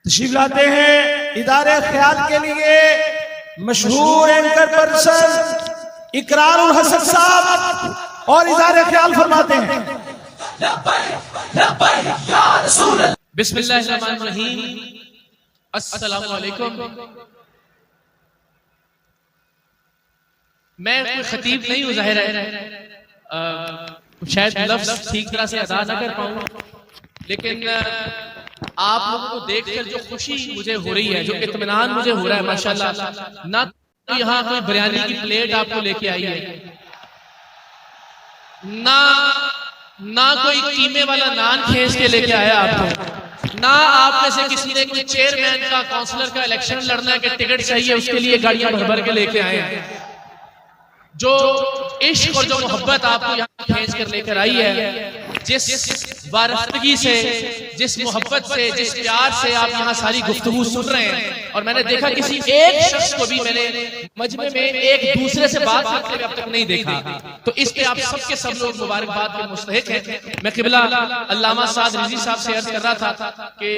तशरीफ लाते हैं इदारे ख्याल के लिए मशहूर एंकर पर्सन इकरारुल हसन साहब और इदारे ख्याल फरमाते हैं। बिस्मिल्लाहिर्रहमानिर्रहीम, अस्सलामु अलैकुम। मैं कोई खतीब नहीं हूँ, जाहिर है शायद लफ्ज ठीक तरह से अदा ना कर पाऊँ, लेकिन आप लोगों को देखकर जो खुशी मुझे हो रही है, जो इत्मीनान मुझे हो रहा है माशाल्लाह, ना तो यहाँ कोई बिरयानी की प्लेट आपको लेके आई है, ना कोई कीमे वाला नान खींच के लेके आया आपको, ना आप में से किसी ने कोई चेयरमैन का काउंसलर का इलेक्शन लड़ना है कि टिकट चाहिए उसके लिए गाड़ियां भर भर के लेके आए हैं। जो इश्क और जो मोहब्बत आपको यहाँ खींच कर लेकर आई है, जिस वारफ्तगी से, जिस मोहब्बत से, जिस प्यार से आप यहाँ सारी गुफ्तगू सुन रहे हैं, और मैंने देखा किसी एक शख्स को भी मैंने मजमे में एक दूसरे से बात करते हुए अब तक नहीं देखा, तो इस पे आप सबके सब लोग मुबारकबाद के मुस्तहिक हैं। मैं क़िबला अल्लामा साद रिज़वी साहब से अर्ज कर रहा था कि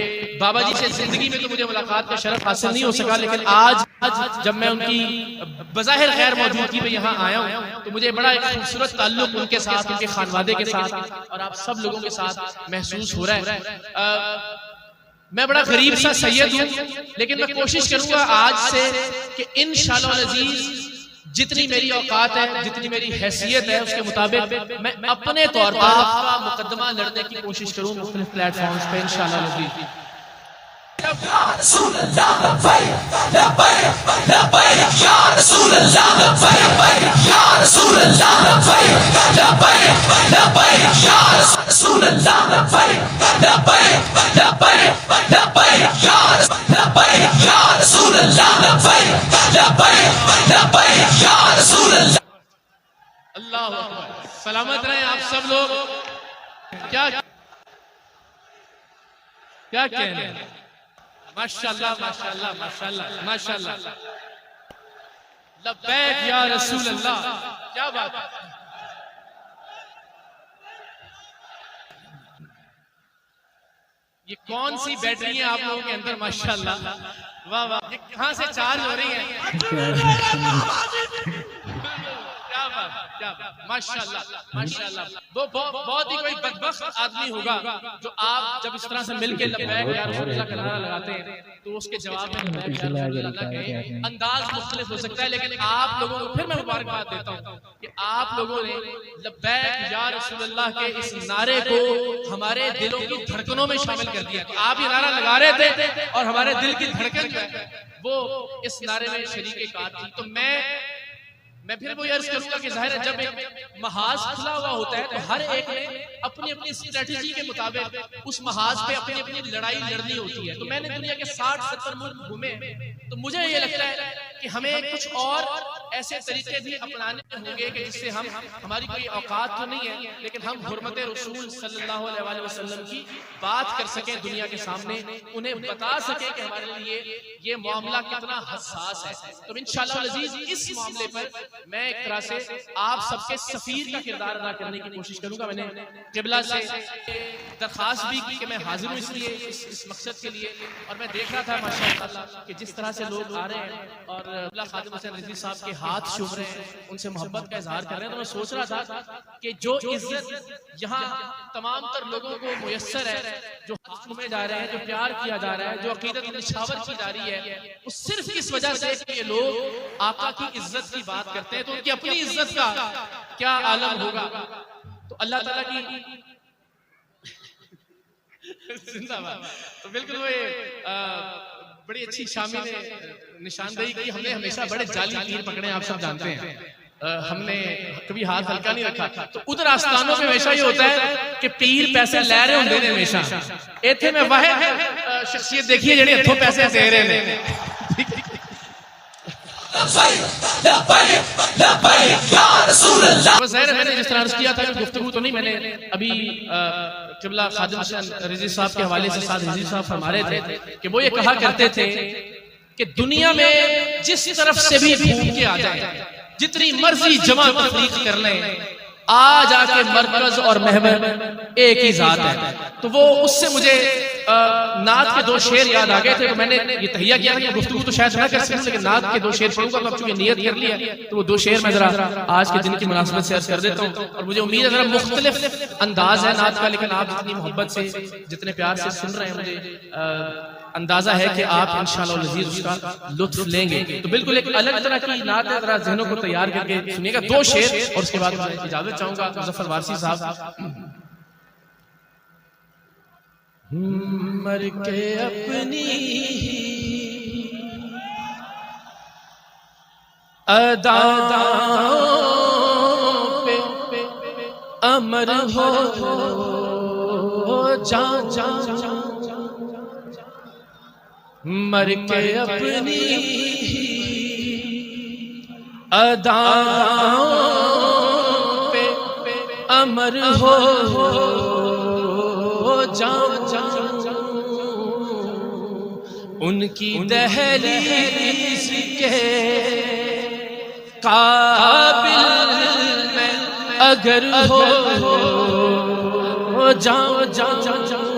बाबा जी से जिंदगी में तो मुझे मुलाकात का शरफ हासिल नहीं हो सका, लेकिन आज जब मैं उनकी बज़ाहिर गैर मौजूदगी में यहाँ आया हूँ तो मुझे बड़ा एक खूबसूरत ताल्लुक उनके साथ, उनके खानवादे के साथ और आप सब लोगों के साथ महसूस हो रहा है। मैं बड़ा गरीब सा सैयद हूँ, लेकिन मैं कोशिश करूंगा आज से कि इंशाअल्लाह अज़ीज जितनी मेरी औकात है, जितनी मेरी हैसियत है, उसके मुताबिक मैं अपने तौर पर आपका मुकदमा लड़ने की कोशिश करूँ मुख्तलिफ प्लेटफॉर्म्स पे इंशाअल्लाह अज़ीज। अल्लाह अकबर, सलामत रहे आप सब लोग। क्या क्या कहने हैं, माशाअल्लाह माशाअल्लाह माशाअल्लाह माशाअल्लाह, लब्बैक या रसूल अल्लाह, क्या बात है। ये कौन सी बैटरी है आप लोगों के अंदर, माशाअल्लाह, वाह वाह, ये कहां से चार्ज हो रही है? क्या माशाअल्लाह माशाअल्लाह। वो बहुत ही कोई बदबख्त आदमी होगा जो आप जब इस तरह से मिलके लब्बैक या रसूल अल्लाह का नारा लगाते हैं तो उसके जवाब में लब्बैक या रसूल अल्लाह के अंदाज मुख्तलिफ हो सकता है, लेकिन आप लोगों को फिर मैं मुबारकबाद देता हूँ कि आप लोगों ने लब्बैक या रसूल अल्लाह के इस नारे को हमारे दिलों की धड़कनों में शामिल कर दिया। तो आप ये नारा लगा रहे थे और हमारे दिल की धड़कन जो है वो इस नारे में शरीक कार थी। तो मैं फिर वो अर्ज करूंगा कि जाहिर है जब एक महाज खुला हुआ होता है तो हर एक ने अपनी अपनी स्ट्रेटजी के मुताबिक उस महाज पे अपनी अपनी लड़ाई लड़नी होती है। तो मैंने दुनिया के 60-70 मुल्क घूमे, तो मुझे ये लगता है कि हमें कुछ और ऐसे तरीके भी अपनाने होंगे कि जिससे हम, हमारी कोई औकात तो नहीं है लेकिन हम हुर्मत रसूल सल्लल्लाहु अलैहि वसल्लम की बात कर सकें दुनिया के सामने, उन्हें बता सकें कि हमारे लिए ये मामला कितना हसास है। तो इंशाअल्लाह अज़ीज इस मामले पर मैं एक तरह से आप सबके सफीर का किरदार अदा करने की कोशिश करूंगा। मैंने क़िबला से दरखास्त भी की कि मैं हाजिर हूँ इसलिए इस मकसद के लिए, और मैं देख रहा था माशाअल्लाह कि जिस तरह से लोग आ रहे हैं और क़िबला खादिम हुसैन रिज़वी साहब के हाथ चूम रहे हैं, उनसे मोहब्बत का इजहार कर रहे हैं, तो मैं सोच रहा था कि जो इज्जत यहाँ तमाम तर लोगों को मुयस्सर है, जो हाथ चूमे जा रहे हैं, जो प्यार किया जा रहा है, जो अकीदत निछावर की जा रही है, वो सिर्फ इस वजह से कि ये लोग आका की इज्जत की बात करते हैं, तो उनकी अपनी इज्जत का क्या आलम होगा। तो अल्लाह ताला की जिंदाबाद। तो बिल्कुल वो बड़ी अच्छी शामी ने निशानदेही की, हमने हमेशा बड़े जाली तीर पकड़े, आप सब जानते हैं, हमने कभी हाथ हल्का नहीं रखा। तो उधर आस्थानों में हमेशा ये होता है कि पीर पैसे ले रहे होंगे ने, हमेशा इत्थे में वाहिद शख्सियत देखिए जेडे हथों पैसे दे रहे हैं। मैंने जिस तरह अर्ज किया था गुफ्तगू तो नहीं, मैंने अभी क़िबला खादिम हुसैन रिज़वी साहब के हवाले से साद रिज़वी साहब फरमा रहे थे कि वो ये कहा करते थे कि दुनिया में जिस तरफ से भी घूम के आ जाए, जितनी मर्जी जमा तफरीक कर लें, आ जाके मरकज और महवर एक ही जात है। तो वो उससे मुझे नात के 2 शेर याद आ गए थे, तो मैंने ये तहिया किया था कि गुफ्तगू तो शायद ना कर सकूं, लेकिन नात के 2 शेर पढ़ूंगा, तो अब चूंकि नियत कर लिया तो वो 2 शेर मैं जरा आज के दिन की मुनासिबत से अर्ज कर देता हूँ। और मुझे उम्मीद है जरा मुख्तलिफ अंदाज है नात का, लेकिन आप जितनी मोहब्बत से, जितने प्यार से सुन रहे हैं, मुझे अंदाजा है कि आप इंशाअल्लाह लजीज उसका लुत्फ लेंगे। तो बिल्कुल एक अलग तरह की नात है, जरा ज़हनों को तैयार करके सुनिएगा। 2 शेर और उसके बाद मैं इजाजत चाहूंगा मुज़फ्फर वारसी साहब। मर के अपनी अदाओं पे अमर हो जा जा, मर के अपनी अदाओं पे अमर हो जा, उनकी दहलीज के काबिल में अगर हो जाओ जाओ जाओ।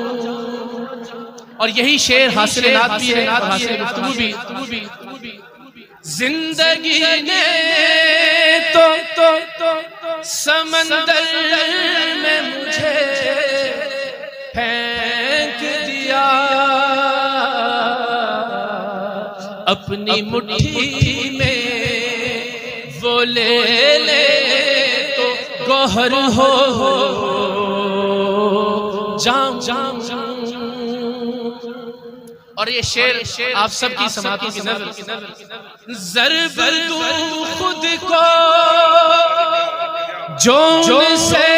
और यही शेर हासिल नात भी है, हासिल गुफ्तगू भी। जिंदगी ने तो समंदर में मुझे फेंक दिया, अपनी मुट्ठी में वो ले तो गौहर हो जाम जाम। और ये शेर आप सबकी समातों की नज़र ज़र्ब दूं खुद को जो से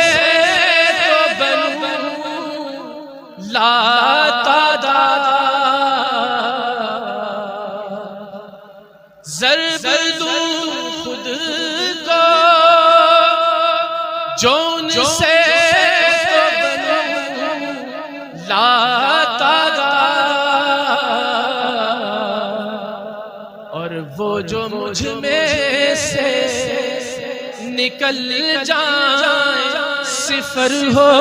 तो बनूं लातादा, ज़र्ब दूं खुद को जो से तो बनूं लातादा, और वो जो मुझ में से निकल जाए सिफर हो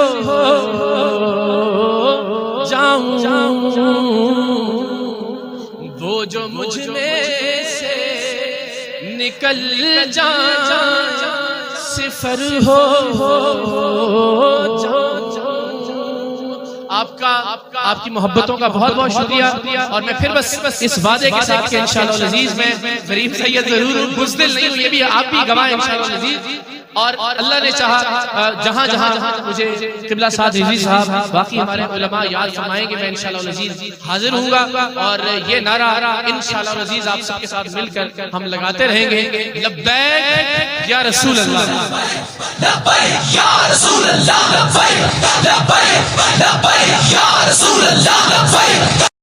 जाऊं, वो जो मुझ में से निकल जाए सिफर हो जाऊं। आपकी मोहब्बतों का बहुत बहुत शुक्रिया। और मैं फिर बस इस वादे के साथ कि इंशाअल्लाह अज़ीज़ में गरीब सैयद जरूर बुज़दिल नहीं हूँ, ये भी आप भी गवाह इंशाअल्लाह अज़ीज़। और अल्लाह ने चाहा जहाँ जहाँ मुझे क़िबला साद रिज़वी साहब बाकी हमारे उलमा याद फरमाएंगे, मैं इंशाअल्लाह अज़ीज़ हाजिर हूँगा। और ये नारा इंशाअल्लाह अज़ीज़ आप सबके साथ मिलकर हम लगाते रहेंगे, लब्बैक या रसूल अल्लाह, लब्बैक या रसूल अल्लाह, लब्बैक या रसूल अल्लाह।